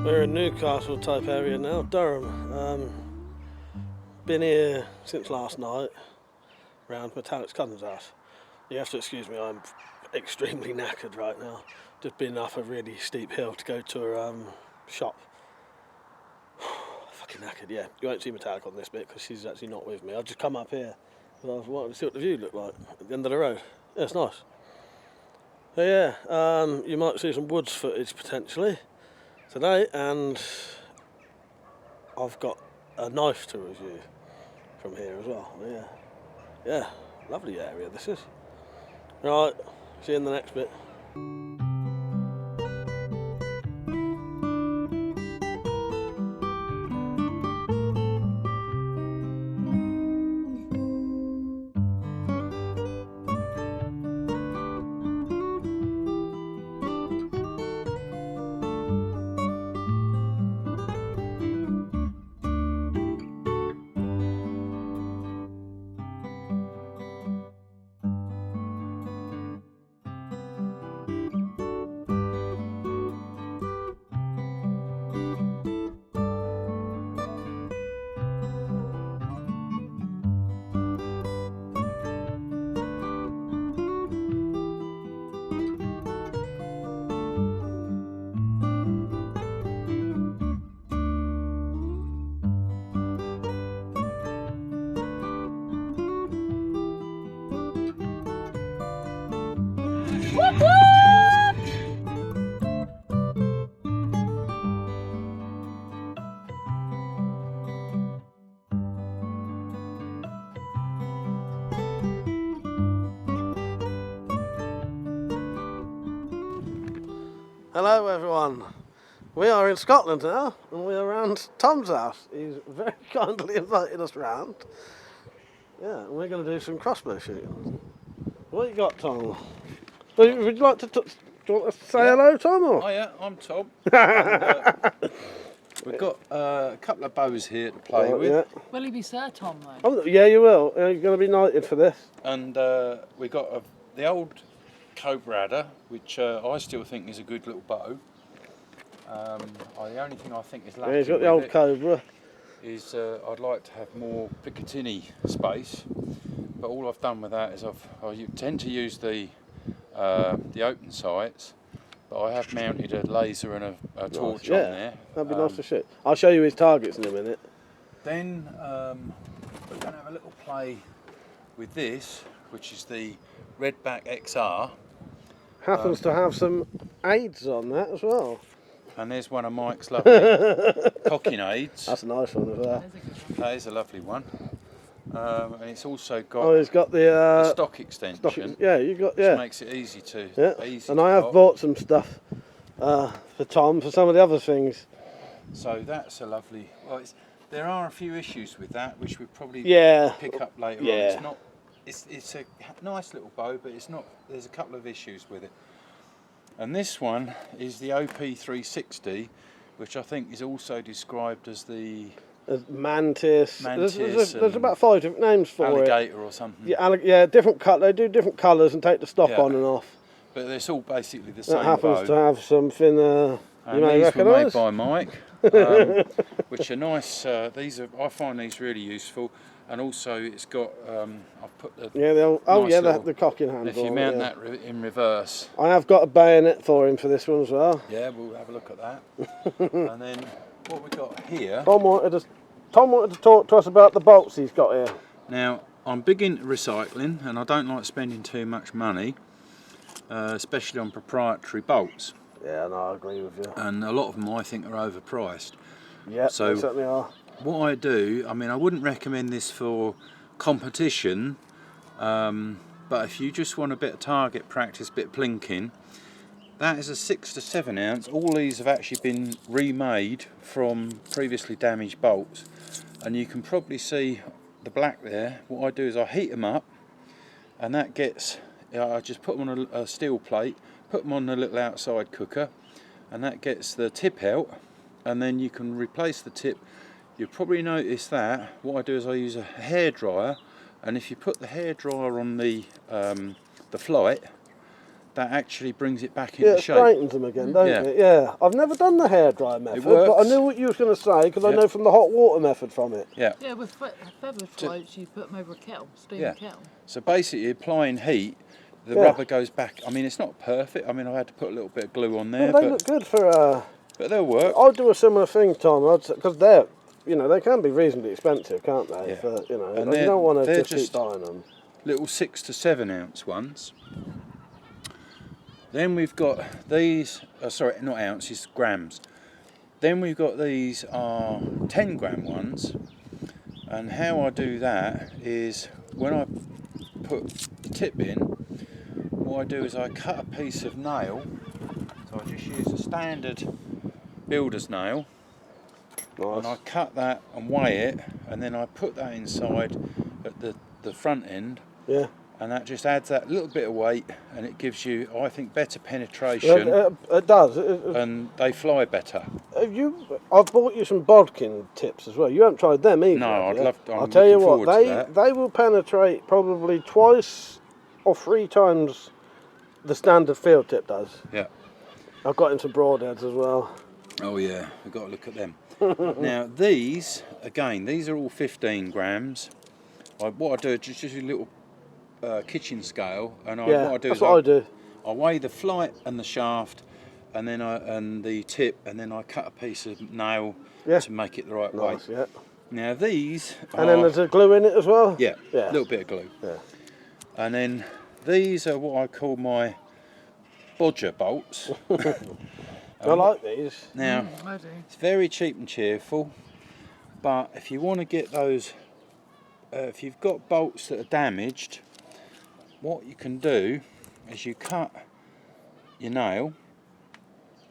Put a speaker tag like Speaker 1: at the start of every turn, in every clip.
Speaker 1: We're in Newcastle type area now, Durham. Been here since last night, round Metallic's cousin's house. You have to excuse me, I'm extremely knackered right now. Just been up a really steep hill to go to a shop. Fucking knackered, yeah. You won't see Metallic on this bit because she's actually not with me. I've just come up here because I wanted to see what the view looked like at the end of the road. Yeah, it's nice. So yeah, you might see some woods footage potentially today, and I've got a knife to review from here as well. Yeah, lovely area this is. Right, see you in the next bit. Hello everyone, we are in Scotland now and we are around Tom's house. He's very kindly invited us round. Yeah, and we're going to do some crossbow shooting. What you got, Tom? Would you like to do you want to say hello, Tom? Or?
Speaker 2: Oh yeah, I'm Tom. And, we've got a couple of bows here to play with.
Speaker 1: Yeah.
Speaker 3: Will he be Sir Tom though?
Speaker 1: Oh, yeah, you will. You're going to be knighted for this.
Speaker 2: And we got the old Cobra Adder, which I still think is a good little bow. The only thing I think is lacking
Speaker 1: He's got the old Cobra.
Speaker 2: is I'd like to have more Picatinny space, but all I've done with that is I tend to use the open sights, but I have mounted a laser and a torch on there.
Speaker 1: That'd be nice to shoot. I'll show you his targets in a minute.
Speaker 2: Then we're going to have a little play with this, which is the Redback XR.
Speaker 1: Happens to have some aids on that as well.
Speaker 2: And there's one of Mike's lovely cocking aids.
Speaker 1: That's a nice one as well.
Speaker 2: That is a lovely one. And it's also got,
Speaker 1: it's got the
Speaker 2: stock extension.
Speaker 1: Which
Speaker 2: makes it easy to.
Speaker 1: And I have bought some stuff for Tom for some of the other things.
Speaker 2: So that's a lovely. Well, there are a few issues with that, which we probably pick up later on. It's not. It's a nice little bow, but it's not. There's a couple of issues with it. And this one is the OP360, which I think is also described as the
Speaker 1: Mantis. There's about 5 different names for
Speaker 2: alligator or something.
Speaker 1: Yeah, different cut. They do different colours and take the stock on and off.
Speaker 2: But it's all basically the same.
Speaker 1: That happens to have something you may
Speaker 2: these were
Speaker 1: recognise.
Speaker 2: made by Mike, which are nice. I find these really useful. And also, it's got. I've put the
Speaker 1: the cocking handle.
Speaker 2: If you mount that in reverse.
Speaker 1: I have got a bayonet for him for this one as well.
Speaker 2: Yeah, we'll have a look at that. And then what we got here.
Speaker 1: Tom wanted to talk to us about the bolts he's got here.
Speaker 2: Now, I'm big into recycling, and I don't like spending too much money, especially on proprietary bolts.
Speaker 1: Yeah, no, I agree with you.
Speaker 2: And a lot of them I think are overpriced.
Speaker 1: Yeah, they certainly are.
Speaker 2: What I do, I mean, I wouldn't recommend this for competition, but if you just want a bit of target practice, bit of plinking, that is a 6 to 7 ounce. All these have actually been remade from previously damaged bolts, and you can probably see the black there. What I do is I heat them up, and that gets, I just put them on a steel plate, put them on a little outside cooker, and that gets the tip out, and then you can replace the tip. You'll probably notice that what I do is I use a hairdryer, and if you put the hairdryer on the flight, that actually brings it back
Speaker 1: Yeah,
Speaker 2: into
Speaker 1: it
Speaker 2: shape.
Speaker 1: straightens them again, don't
Speaker 2: Yeah.
Speaker 1: it? Yeah. I've never done the hairdryer method, but I
Speaker 2: works.
Speaker 1: knew what you was going to say because I
Speaker 2: Yeah.
Speaker 1: know from the hot water method from it.
Speaker 2: Yeah.
Speaker 3: Yeah, with feather floats, you put them over a kettle, steam
Speaker 2: Yeah.
Speaker 3: kettle.
Speaker 2: So basically, applying heat, the
Speaker 1: Yeah.
Speaker 2: rubber goes back. I mean, it's not perfect. I mean, I had to put a little bit of glue on there,
Speaker 1: Yeah, they look good for.
Speaker 2: but they'll work.
Speaker 1: I'll do a similar thing, Tom, because they're, you know, they can be reasonably expensive, can't they?
Speaker 2: Yeah.
Speaker 1: For, you know,
Speaker 2: And
Speaker 1: you don't want to
Speaker 2: they're
Speaker 1: just keep buying them.
Speaker 2: Little 6 to 7 ounce ones. Then we've got these. Sorry, not ounces, grams. Then we've got these are 10 gram ones. And how I do that is when I put the tip in, what I do is I cut a piece of nail. So I just use a standard builder's nail.
Speaker 1: Nice.
Speaker 2: And I cut that and weigh it, and then I put that inside at the front end.
Speaker 1: Yeah.
Speaker 2: And that just adds that little bit of weight, and it gives you, I think, better penetration.
Speaker 1: It does.
Speaker 2: And they fly better.
Speaker 1: I've bought you some bodkin tips as well. You haven't tried them either.
Speaker 2: No,
Speaker 1: have
Speaker 2: I'd
Speaker 1: you?
Speaker 2: love.
Speaker 1: I'll tell you what,
Speaker 2: that.
Speaker 1: they will penetrate probably 2 or 3 times the standard field tip does.
Speaker 2: Yeah.
Speaker 1: I've got into broadheads as well.
Speaker 2: Oh yeah, we've got to look at them. Now these, again, these are all 15 grams. What I do is just a little kitchen scale, and
Speaker 1: that's what I do.
Speaker 2: I weigh the flight and the shaft, and then and the tip, and then I cut a piece of nail to make it the right weight.
Speaker 1: Yeah.
Speaker 2: Now these
Speaker 1: and then there's a glue in it as well?
Speaker 2: Yeah, a little bit of glue.
Speaker 1: Yeah.
Speaker 2: And then these are what I call my bodger bolts.
Speaker 1: I like these.
Speaker 2: Now,
Speaker 3: I do.
Speaker 2: it's very cheap and cheerful, but if you want to get those, if you've got bolts that are damaged, what you can do is you cut your nail,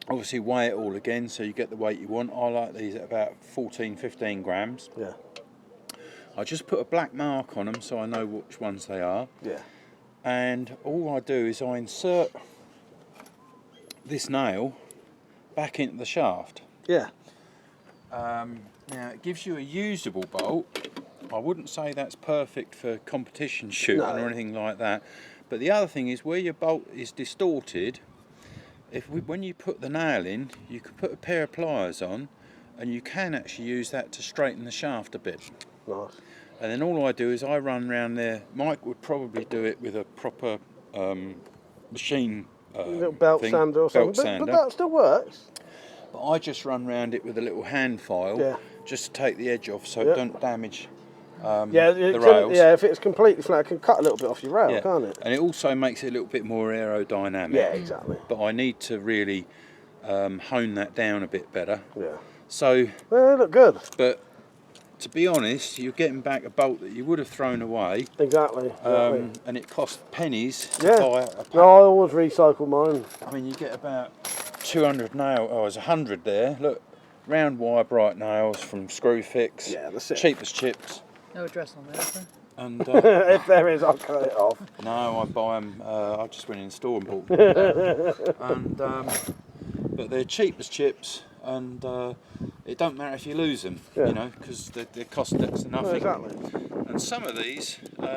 Speaker 2: obviously weigh it all again so you get the weight you want. I like these at about 14-15 grams.
Speaker 1: Yeah.
Speaker 2: I just put a black mark on them so I know which ones they are.
Speaker 1: Yeah.
Speaker 2: And all I do is I insert this nail back into the shaft.
Speaker 1: Yeah.
Speaker 2: Now it gives you a usable bolt. I wouldn't say that's perfect for competition shooting or anything like that. But the other thing is where your bolt is distorted, when you put the nail in, you can put a pair of pliers on and you can actually use that to straighten the shaft a bit.
Speaker 1: Nice.
Speaker 2: And then all I do is I run round there. Mike would probably do it with a proper machine
Speaker 1: little belt sander or something. But that still works.
Speaker 2: But I just run round it with a little hand file just to take the edge off so it don't damage the rails.
Speaker 1: Yeah, if it's completely flat, it can cut a little bit off your rail, can't it?
Speaker 2: And it also makes it a little bit more aerodynamic.
Speaker 1: Yeah, exactly.
Speaker 2: But I need to really hone that down a bit better.
Speaker 1: Yeah.
Speaker 2: So.
Speaker 1: Well, they look good.
Speaker 2: But to be honest, you're getting back a bolt that you would have thrown away.
Speaker 1: Exactly.
Speaker 2: And it cost pennies to buy a pack.
Speaker 1: No, I always recycle mine.
Speaker 2: I mean, you get about 200 nails. Oh, there's 100 there. Look, round wire bright nails from Screwfix.
Speaker 1: Yeah, that's it.
Speaker 2: Cheap as chips.
Speaker 3: No address on there, is there?
Speaker 2: And
Speaker 1: if there is, I'll cut it off.
Speaker 2: no, I buy them. I just went in the store and bought them. And but they're cheap as chips, and it don't matter if you lose them, you know, because they cost next to nothing.
Speaker 1: Exactly.
Speaker 2: And some of these, I'll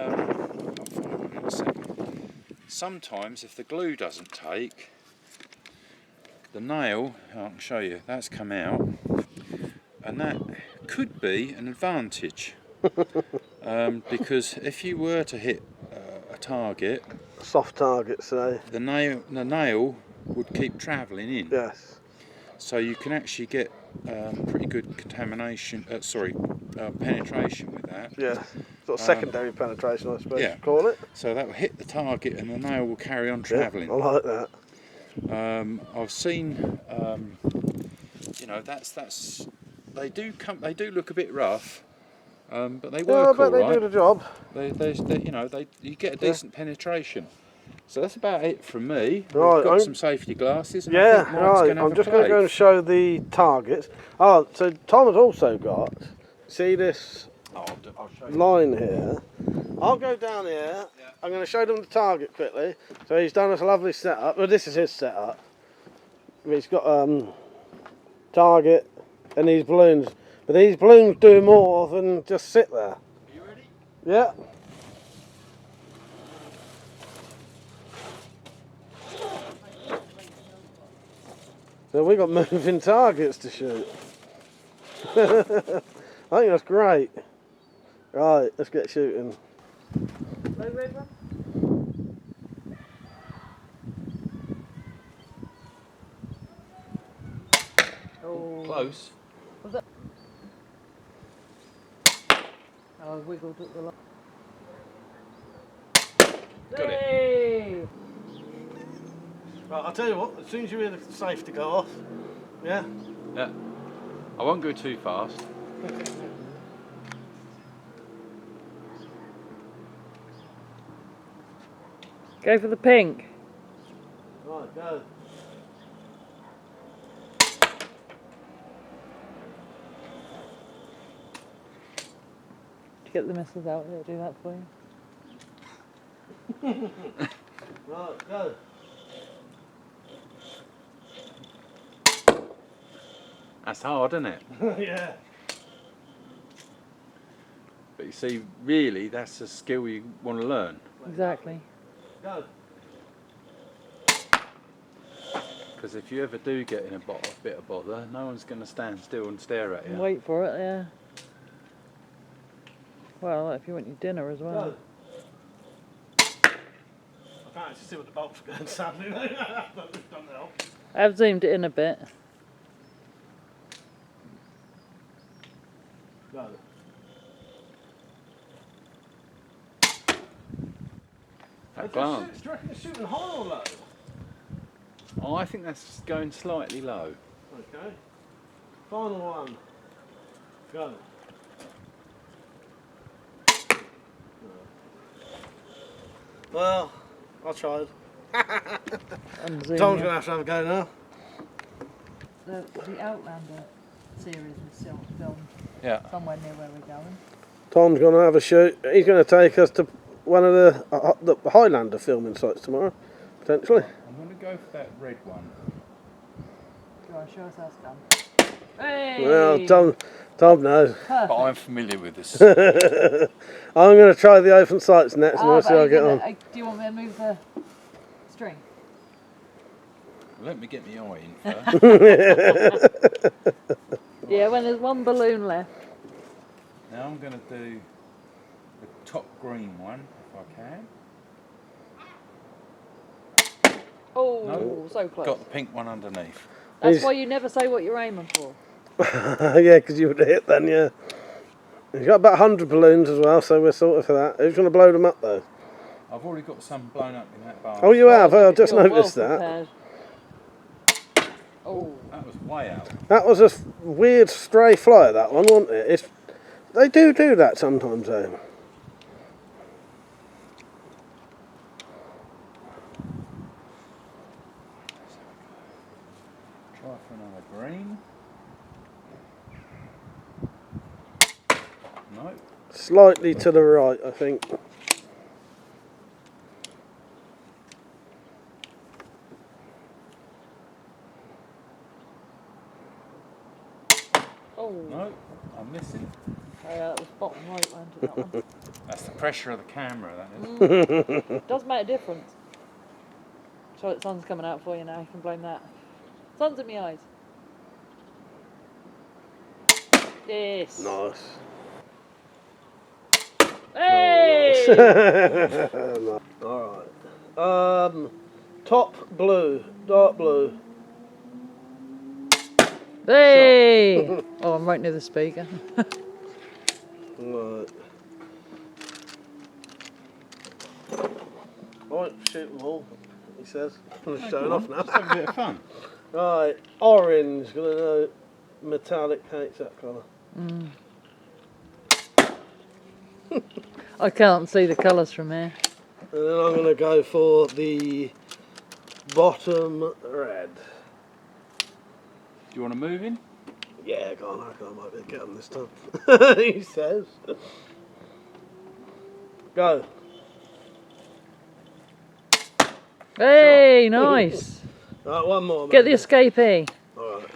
Speaker 2: find one in a second. Sometimes, if the glue doesn't take, the nail, I can show you, that's come out, and that could be an advantage. Because if you were to hit a target,
Speaker 1: soft target, say,
Speaker 2: the nail would keep travelling in.
Speaker 1: Yes.
Speaker 2: So you can actually get pretty good penetration with that.
Speaker 1: Yeah. Sort of secondary penetration, I suppose you call it.
Speaker 2: So that will hit the target and the nail will carry on travelling.
Speaker 1: Yeah, I like that.
Speaker 2: I've seen, you know, they do look a bit rough. But they work
Speaker 1: but they
Speaker 2: all right.
Speaker 1: do the job.
Speaker 2: You get a decent penetration. So that's about it from me.
Speaker 1: Right,
Speaker 2: We've got some safety glasses. And
Speaker 1: Yeah,
Speaker 2: I think Mike's
Speaker 1: right. I'm just going to go and show the targets. Oh, so Tom has also got, see this
Speaker 2: I'll show you.
Speaker 1: line here? I'll go down here. I'm going to show them the target quickly. So he's done us a lovely setup. Well, this is his setup. He's got target and these balloons. But these balloons do more than just sit there.
Speaker 2: Are you ready?
Speaker 1: Yeah. So we got moving targets to shoot. I think that's great. Right, let's get shooting.
Speaker 3: Low red one? Oh.
Speaker 2: Close.
Speaker 3: Was that? Oh, I wiggled at the line.
Speaker 2: Got it.
Speaker 3: Hey!
Speaker 1: Right, I'll tell you what, as soon as you hear the safety go off, yeah?
Speaker 2: Yeah. I won't go too fast.
Speaker 3: Go for the pink.
Speaker 1: Right, go.
Speaker 3: Did you get the missiles out? Did it do that for you?
Speaker 1: Right, go.
Speaker 2: That's hard, isn't it?
Speaker 1: Yeah.
Speaker 2: But you see, really, that's a skill you want to learn.
Speaker 3: Exactly.
Speaker 1: Go.
Speaker 2: Because if you ever do get in a bit of bother, no one's going to stand still and stare at you.
Speaker 3: Wait for it, yeah. Well, if you want your dinner as well.
Speaker 1: Go. I can't actually see what the bolts are going, sadly. But this doesn't help.
Speaker 3: I've zoomed it in a bit.
Speaker 1: Go.
Speaker 2: That glance.
Speaker 1: Do you reckon it's shooting high or low?
Speaker 2: Oh, I think that's going slightly low.
Speaker 1: Okay. Final one. Go. Well, I tried.
Speaker 3: And
Speaker 1: Tom's
Speaker 3: zoom
Speaker 1: going to have a go now.
Speaker 3: the Outlander series was still filmed
Speaker 2: Yeah.
Speaker 3: somewhere near where we're going.
Speaker 1: Tom's going to have a shoot. He's going to take us to one of the Highlander filming sites tomorrow, potentially.
Speaker 2: I'm going to go for that red one.
Speaker 3: Do you want to show us how it's done? Hey!
Speaker 1: Well, Tom knows.
Speaker 2: But I'm familiar with this.
Speaker 1: I'm going to try the open sights next and we'll see how I get on.
Speaker 3: Do you want me to move the string?
Speaker 2: Let me get my eye in first.
Speaker 3: Yeah, when there's one balloon left.
Speaker 2: Now I'm going to do the top green one, if I can.
Speaker 3: Oh,
Speaker 2: No.
Speaker 3: so close.
Speaker 2: Got the pink one underneath.
Speaker 3: That's why you never say what you're aiming for.
Speaker 1: Yeah, because you would have hit then, yeah. He's got about 100 balloons as well, so we're sorted for that. Who's going to blow them up though?
Speaker 2: I've already got some blown up in that bar.
Speaker 1: Oh, you have? I just
Speaker 3: You're
Speaker 1: noticed
Speaker 3: well
Speaker 1: that.
Speaker 3: prepared. Oh.
Speaker 2: That was way out.
Speaker 1: That was a weird stray flyer, that one, wasn't it? They do that sometimes, though.
Speaker 2: Try for another green. No.
Speaker 1: Slightly to the right, I think.
Speaker 3: Oh.
Speaker 2: No, I'm missing.
Speaker 3: Oh, yeah, that was bottom right, wasn't it, that one?
Speaker 2: That's the pressure of the camera, that is.
Speaker 3: Does make a difference. So the sun's coming out for you now, you can blame that. Sun's in my eyes. Yes.
Speaker 1: Nice.
Speaker 3: Hey!
Speaker 1: Alright. Top blue, dark blue.
Speaker 3: Hey! Oh, I'm right near the speaker.
Speaker 1: Right. Right, shoot them all, he says. I'm just showing off now.
Speaker 2: Let's have a bit of fun.
Speaker 1: Right, orange, gonna know metallic hates that colour.
Speaker 3: I can't see the colours from here.
Speaker 1: And then I'm gonna go for the bottom red.
Speaker 2: Do you want to move in?
Speaker 1: Yeah, go on, I reckon I might be able to get on this time. He says. Go.
Speaker 3: Hey, nice.
Speaker 1: Right, one more.
Speaker 3: Get the
Speaker 1: maybe.
Speaker 3: escapee.
Speaker 1: Alright.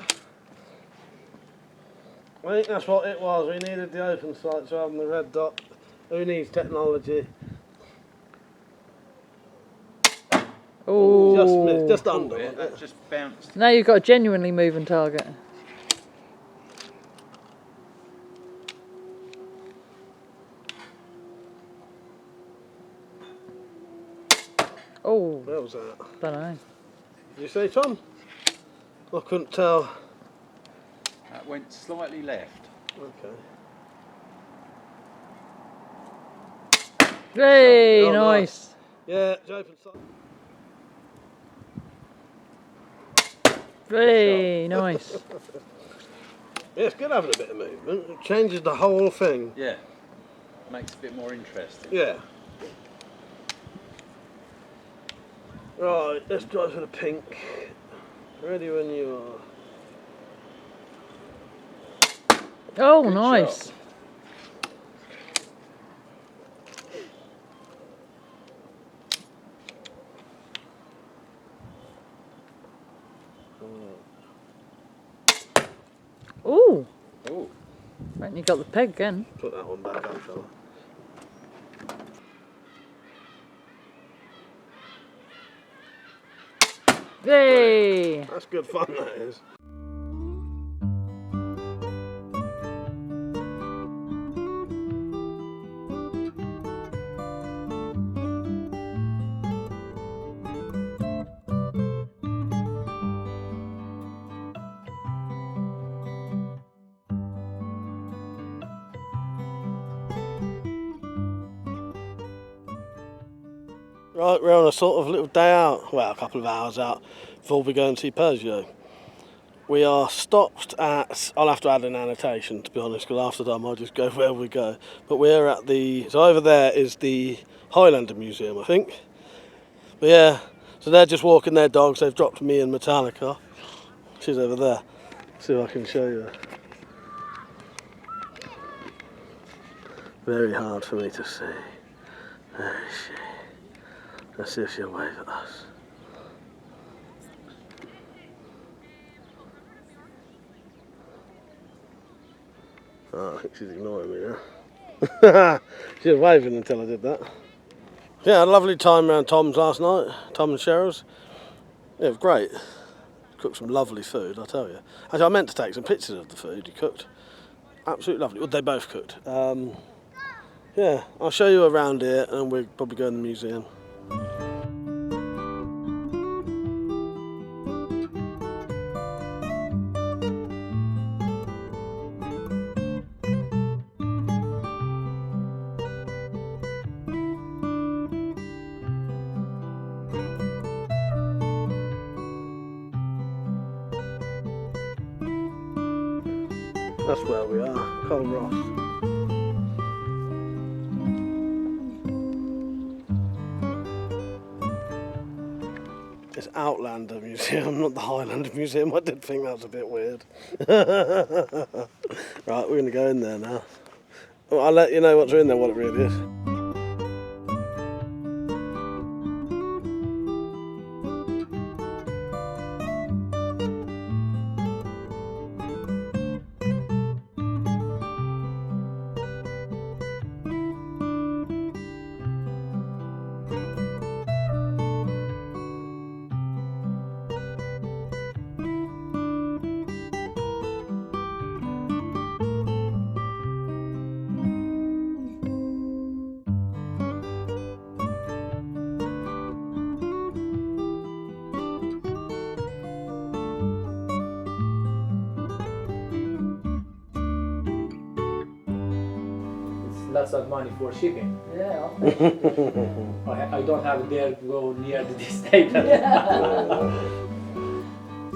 Speaker 1: I think that's what it was. We needed the open sights rather than the red dot. Who needs technology?
Speaker 3: Oh,
Speaker 1: just under.
Speaker 2: Yeah,
Speaker 1: wasn't
Speaker 2: that
Speaker 1: it?
Speaker 2: just bounced.
Speaker 3: now you've got a genuinely moving target. Oh,
Speaker 1: Where was that?
Speaker 3: don't know.
Speaker 1: Did you see, Tom? I couldn't tell.
Speaker 2: That went slightly left.
Speaker 1: Okay.
Speaker 3: Hey,
Speaker 1: Oh,
Speaker 3: nice.
Speaker 1: Yeah, it's open side.
Speaker 3: Hey, nice.
Speaker 1: Yeah, it's good having a bit of movement. It changes the whole thing.
Speaker 2: Yeah. Makes it a bit more interesting.
Speaker 1: Yeah. Right, let's try for the pink. Ready when you are.
Speaker 3: Oh,
Speaker 2: Good
Speaker 3: nice.
Speaker 2: shot.
Speaker 3: Ooh,
Speaker 2: Oh,
Speaker 3: right, you got the peg again.
Speaker 1: Put that one back up, shall I?
Speaker 3: Hey.
Speaker 1: That's good fun, that is. Right, we're on a sort of little day out, well, a couple of hours out before we go and see Persia. We are stopped at, I'll have to add an annotation to be honest, because after that I might just go where we go. But we're at so over there is the Highlander Museum, I think. But yeah, so they're just walking their dogs, they've dropped me and Metallica. She's over there. See if I can show you. Very hard for me to see. There is she. Let's see if she'll wave at us. Oh, I think she's ignoring me now. She was waving until I did that. Yeah, I had a lovely time around Tom's last night, Tom and Cheryl's. Yeah, it was great. Cooked some lovely food, I tell you. Actually, I meant to take some pictures of the food he cooked. Absolutely lovely. Well, they both cooked. Yeah, I'll show you around here and we'll probably go in the museum. That's where we are, Col Ross. It's Outlander Museum, not the Highlander Museum. I did think that was a bit weird. Right, we're going to go in there now. Well, I'll let you know once we're in there what it really is.
Speaker 4: Lots of money for shipping.
Speaker 3: Yeah,
Speaker 4: I don't have dare to go near this table.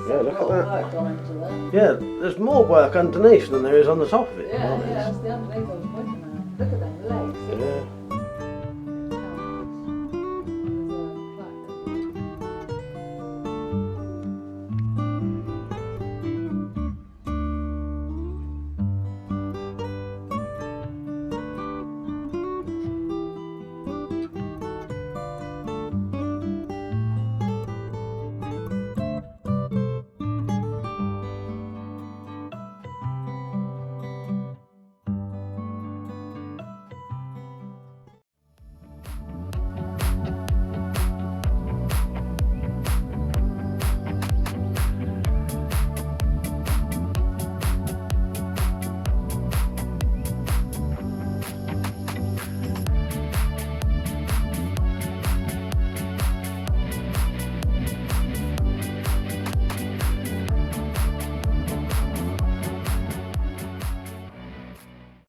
Speaker 1: Yeah, look at that.
Speaker 3: Work gone into that.
Speaker 1: Yeah, there's more work underneath than there is on the top of it.
Speaker 3: Yeah, that's the underneath I was pointing at. Look at them legs.
Speaker 1: Yeah.